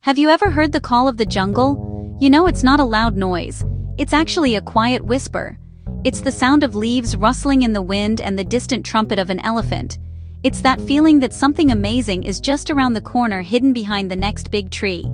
Have you ever heard the call of the jungle? You know, it's not a loud noise. It's actually a quiet whisper. It's the sound of leaves rustling in the wind and the distant trumpet of an elephant. It's that feeling that something amazing is just around the corner, hidden behind the next big tree.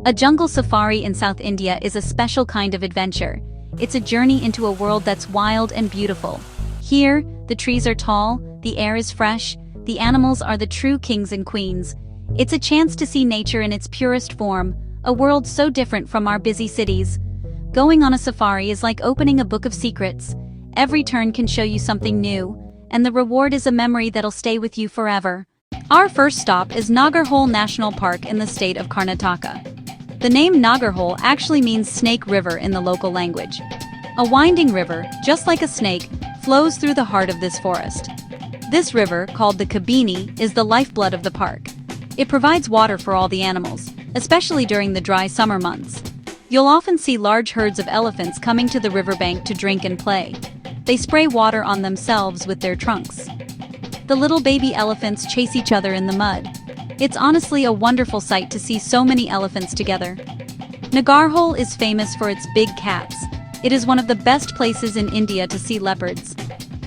A jungle safari in South India is a special kind of adventure. It's a journey into a world that's wild and beautiful. Here, the trees are tall, the air is fresh, the animals are the true kings and queens. It's a chance to see nature in its purest form, a world so different from our busy cities. Going on a safari is like opening a book of secrets. Every turn can show you something new, and the reward is a memory that'll stay with you forever. Our first stop is Nagarhole National Park in the state of Karnataka. The name Nagarhole actually means snake river in the local language. A winding river, just like a snake, flows through the heart of this forest. This river, called the Kabini, is the lifeblood of the park. It provides water for all the animals, especially during the dry summer months. You'll often see large herds of elephants coming to the riverbank to drink and play. They spray water on themselves with their trunks. The little baby elephants chase each other in the mud. It's honestly a wonderful sight to see so many elephants together. Nagarhole is famous for its big cats. It is one of the best places in India to see leopards.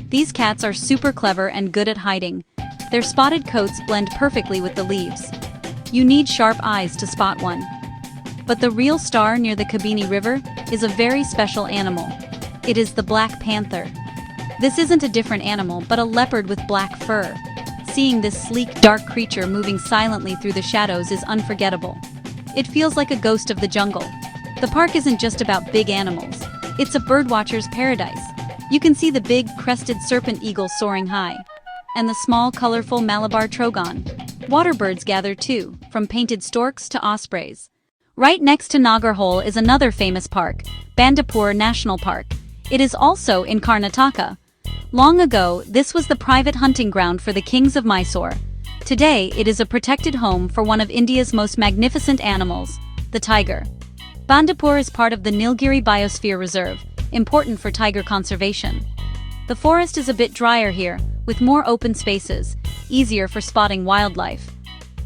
These cats are super clever and good at hiding. Their spotted coats blend perfectly with the leaves. You need sharp eyes to spot one. But the real star near the Kabini River is a very special animal. It is the black panther. This isn't a different animal, but a leopard with black fur. Seeing this sleek, dark creature moving silently through the shadows is unforgettable. It feels like a ghost of the jungle. The park isn't just about big animals. It's a birdwatcher's paradise. You can see the big, crested serpent eagle soaring high, and the small, colorful Malabar trogon. Water birds gather too, from painted storks to ospreys. Right next to Nagarhole is another famous park, Bandipur National Park. It is also in Karnataka. Long ago, this was the private hunting ground for the kings of Mysore. Today, it is a protected home for one of India's most magnificent animals, the tiger. Bandipur is part of the Nilgiri Biosphere Reserve, important for tiger conservation. The forest is a bit drier here, with more open spaces, easier for spotting wildlife.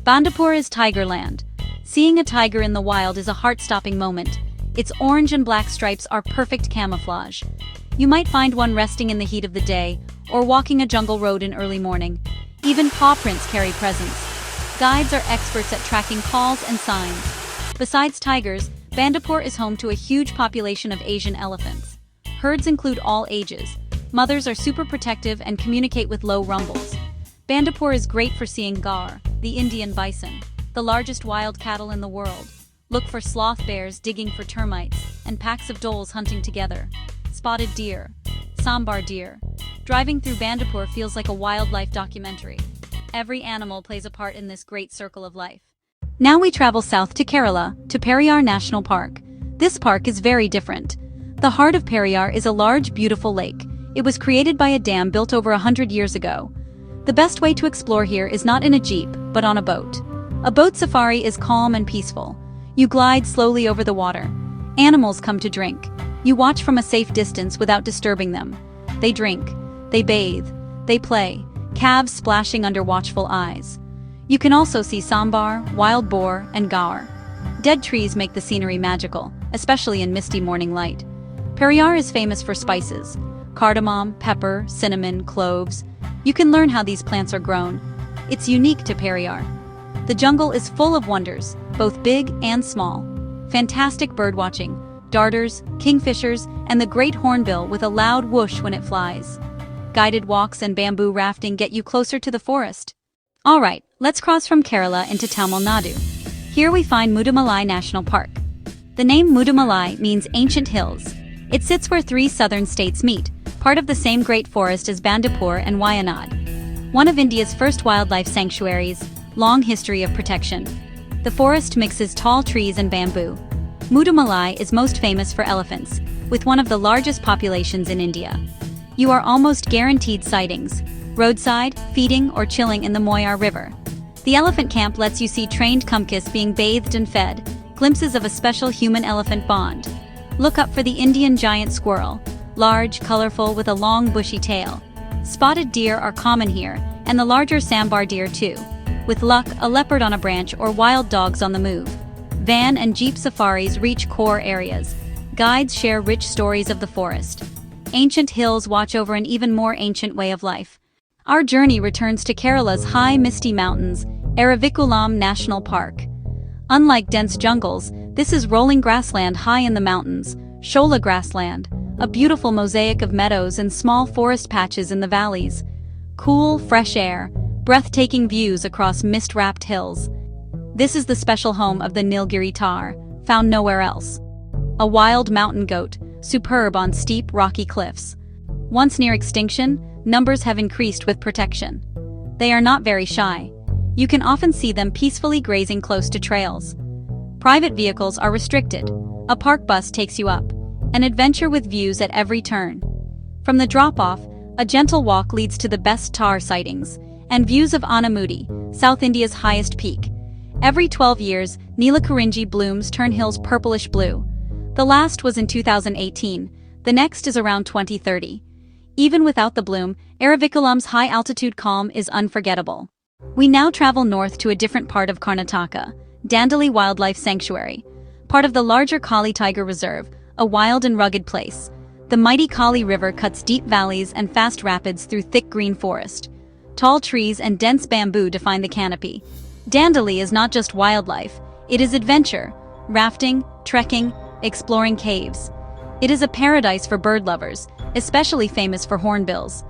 Bandipur is Tigerland. Seeing a tiger in the wild is a heart-stopping moment. Its orange and black stripes are perfect camouflage. You might find one resting in the heat of the day, or walking a jungle road in early morning. Even paw prints carry presence. Guides are experts at tracking calls and signs. Besides tigers, Bandipur is home to a huge population of Asian elephants. Herds include all ages. Mothers are super protective and communicate with low rumbles. Bandipur is great for seeing gaur, the Indian bison, the largest wild cattle in the world. Look for sloth bears digging for termites, and packs of dholes hunting together. Spotted deer, sambar deer. Driving through Bandipur feels like a wildlife documentary. Every animal plays a part in this great circle of life. Now we travel south to Kerala, to Periyar National Park. This park is very different. The heart of Periyar is a large, beautiful lake. It was created by a dam built over 100 years ago. The best way to explore here is not in a jeep, but on a boat. A boat safari is calm and peaceful. You glide slowly over the water. Animals come to drink. You watch from a safe distance without disturbing them. They drink, they bathe, they play, calves splashing under watchful eyes. You can also see sambar, wild boar, and gaur. Dead trees make the scenery magical, especially in misty morning light. Periyar is famous for spices: cardamom, pepper, cinnamon, cloves. You can learn how these plants are grown. It's unique to Periyar. The jungle is full of wonders, both big and small. Fantastic birdwatching, darters, kingfishers, and the great hornbill with a loud whoosh when it flies. Guided walks and bamboo rafting get you closer to the forest. Alright, let's cross from Kerala into Tamil Nadu. Here we find Mudumalai National Park. The name Mudumalai means ancient hills. It sits where three southern states meet, part of the same great forest as Bandipur and Wayanad. One of India's first wildlife sanctuaries, long history of protection. The forest mixes tall trees and bamboo. Mudumalai is most famous for elephants, with one of the largest populations in India. You are almost guaranteed sightings, roadside, feeding, or chilling in the Moyar River. The elephant camp lets you see trained kumkis being bathed and fed, glimpses of a special human-elephant bond. Look up for the Indian giant squirrel, large, colorful, with a long bushy tail. Spotted deer are common here, and the larger sambar deer too. With luck, a leopard on a branch or wild dogs on the move. Van and jeep safaris reach core areas. Guides share rich stories of the forest. Ancient hills watch over an even more ancient way of life. Our journey returns to Kerala's high misty mountains, Eravikulam National Park. Unlike dense jungles, this is rolling grassland high in the mountains, Shola grassland, a beautiful mosaic of meadows and small forest patches in the valleys. Cool, fresh air, breathtaking views across mist-wrapped hills. This is the special home of the Nilgiri Tahr, found nowhere else. A wild mountain goat, superb on steep, rocky cliffs. Once near extinction, numbers have increased with protection. They are not very shy. You can often see them peacefully grazing close to trails. Private vehicles are restricted. A park bus takes you up. An adventure with views at every turn. From the drop-off, a gentle walk leads to the best Tahr sightings and views of Anamudi, South India's highest peak. Every 12 years, Nilgiri blooms turn hills purplish blue. The last was in 2018. The next is around 2030. Even without the bloom, Eravikulam's high-altitude calm is unforgettable. We now travel north to a different part of Karnataka, Dandeli Wildlife Sanctuary, part of the larger Kali Tiger Reserve, a wild and rugged place. The mighty Kali River cuts deep valleys and fast rapids through thick green forest. Tall trees and dense bamboo define the canopy. Dandeli is not just wildlife, it is adventure, rafting, trekking, exploring caves. It is a paradise for bird lovers, especially famous for hornbills.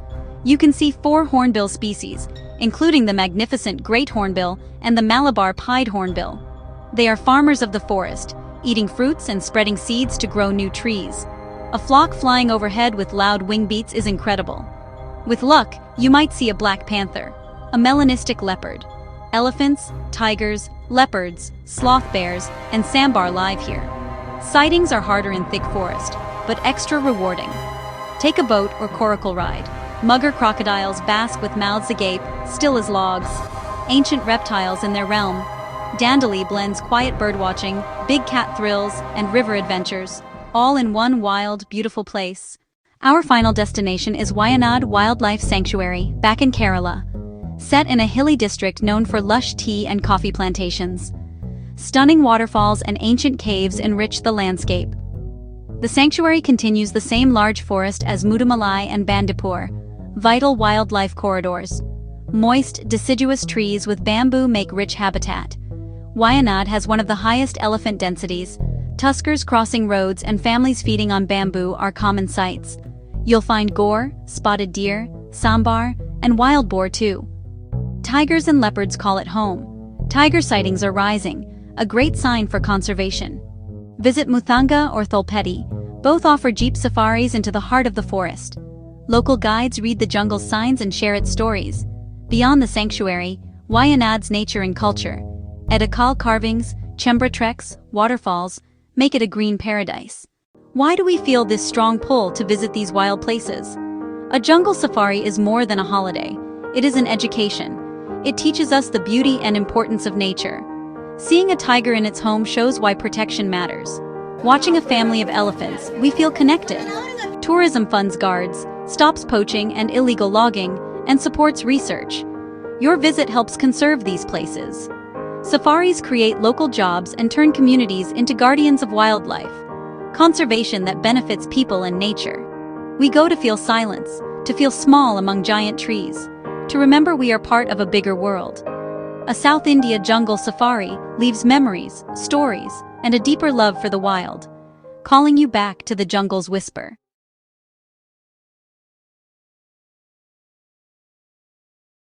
You can see 4 hornbill species, including the magnificent great hornbill and the Malabar pied hornbill. They are farmers of the forest, eating fruits and spreading seeds to grow new trees. A flock flying overhead with loud wing beats is incredible. With luck, you might see a black panther, a melanistic leopard. Elephants, tigers, leopards, sloth bears, and sambar live here. Sightings are harder in thick forest, but extra rewarding. Take a boat or coracle ride. Mugger crocodiles bask with mouths agape, still as logs. Ancient reptiles in their realm. Dandeli blends quiet birdwatching, big cat thrills, and river adventures, all in one wild, beautiful place. Our final destination is Wayanad Wildlife Sanctuary, back in Kerala. Set in a hilly district known for lush tea and coffee plantations. Stunning waterfalls and ancient caves enrich the landscape. The sanctuary continues the same large forest as Mudumalai and Bandipur, vital wildlife corridors. Moist, deciduous trees with bamboo make rich habitat. Wayanad has one of the highest elephant densities. Tuskers crossing roads and families feeding on bamboo are common sights. You'll find gaur, spotted deer, sambar, and wild boar too. Tigers and leopards call it home. Tiger sightings are rising, a great sign for conservation. Visit Muthanga or Thulpeti. Both offer jeep safaris into the heart of the forest. Local guides read the jungle's signs and share its stories. Beyond the sanctuary, Wayanad's nature and culture. Edakal carvings, chembra treks, waterfalls, make it a green paradise. Why do we feel this strong pull to visit these wild places? A jungle safari is more than a holiday. It is an education. It teaches us the beauty and importance of nature. Seeing a tiger in its home shows why protection matters. Watching a family of elephants, we feel connected. Tourism funds guards, stops poaching and illegal logging, and supports research. Your visit helps conserve these places. Safaris create local jobs and turn communities into guardians of wildlife. Conservation that benefits people and nature. We go to feel silence, to feel small among giant trees, to remember we are part of a bigger world. A South India jungle safari leaves memories, stories, and a deeper love for the wild, calling you back to the jungle's whisper.